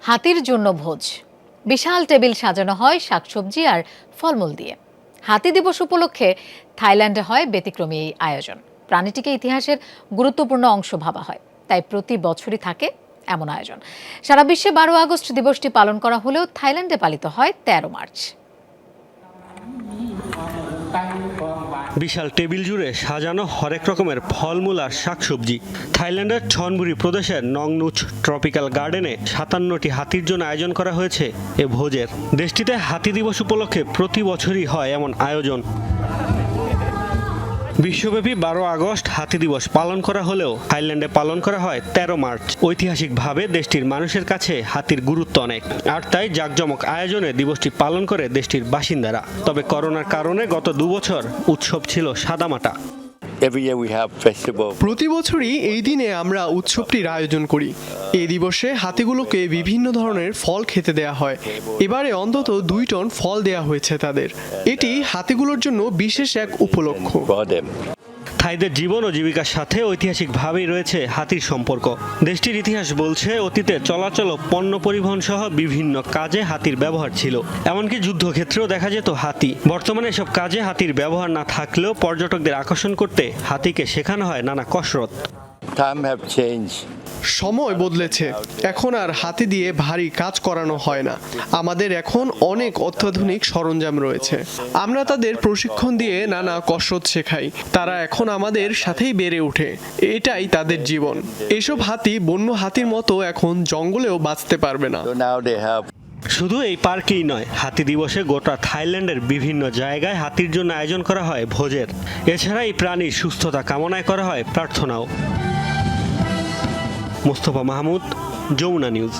হাতির জন্য ভোজ। বিশাল টেবিল সাজানো হয় শাকসবজি আর ফলমূল দিয়ে। হাতি দিবস উপলক্ষে থাইল্যান্ডে হয় ব্যতিক্রমী এই আয়োজন। প্রাণীটিকে ইতিহাসের গুরুত্বপূর্ণ অংশ ভাবা হয়, তাই প্রতি বছরই থাকে এমন আয়োজন। সারা বিশ্বে 12 আগস্ট দিবসটি পালন করা হলেও থাইল্যান্ডে পালিত হয় 13 মার্চ। বিশাল টেবিল জুড়ে সাজানো হরেক রকমের ফলমূল আর শাকসবজি। থাইল্যান্ডের ছনবুরি প্রদেশের নংনুচ ট্রপিক্যাল গার্ডেনে 57টি হাতির জন্য আয়োজন করা হয়েছে এ ভোজের। দেশটিতে হাতি দিবস উপলক্ষে প্রতি বছরই হয় এমন আয়োজন। বিশ্বব্যাপী 12 আগস্ট হাতি দিবস পালন করা হলেও থাইল্যান্ডে পালন করা হয় 13 মার্চ। ঐতিহাসিকভাবে দেশটির মানুষের কাছে হাতির গুরুত্ব অনেক, আর তাই জাঁকজমক আয়োজনে দিবসটি পালন করে দেশটির বাসিন্দারা। তবে করোনার কারণে গত 2 বছর উৎসব ছিল সাদামাটা। প্রতি বছরই এই দিনে আমরা উৎসবটির আয়োজন করি। এই দিবসে হাতিগুলোকে বিভিন্ন ধরনের ফল খেতে দেয়া হয়। এবারে অন্তত 2 টন ফল দেয়া হয়েছে তাদের। এটি হাতিগুলোর জন্য বিশেষ এক উপলক্ষ। থাইদের জীবন ও জীবিকার সাথে ঐতিহাসিকভাবেই রয়েছে হাতির সম্পর্ক। দেশটির ইতিহাস বলছে অতীতে চলাচল ও পণ্য পরিবহন সহ বিভিন্ন কাজে হাতির ব্যবহার ছিল। এমনকি যুদ্ধক্ষেত্রেও দেখা যেত হাতি। বর্তমানে এসব কাজে হাতির ব্যবহার না থাকলেও পর্যটকদের আকর্ষণ করতে হাতিকে শেখানো হয় নানা কসরত। সময় বদলেছে, এখন আর হাতি দিয়ে ভারী কাজ করানো হয় না। আমাদের এখন অনেক অত্যাধুনিক সরঞ্জাম রয়েছে। আমরা তাদের প্রশিক্ষণ দিয়ে নানা কসরত শেখাই। তারা এখন আমাদের সাথেই বেড়ে ওঠে। এটাই তাদের জীবন। এসব হাতি বন্য হাতির মতো এখন জঙ্গলেও বাঁচতে পারবে না। শুধু এই পার্কেই নয়, হাতি দিবসে গোটা থাইল্যান্ডের বিভিন্ন জায়গায় হাতির জন্য আয়োজন করা হয় ভোজের। এছাড়া এই প্রাণীর সুস্থতা কামনায় করা হয় প্রার্থনাও। মোস্তফা মাহমুদ, যমুনা নিউজ।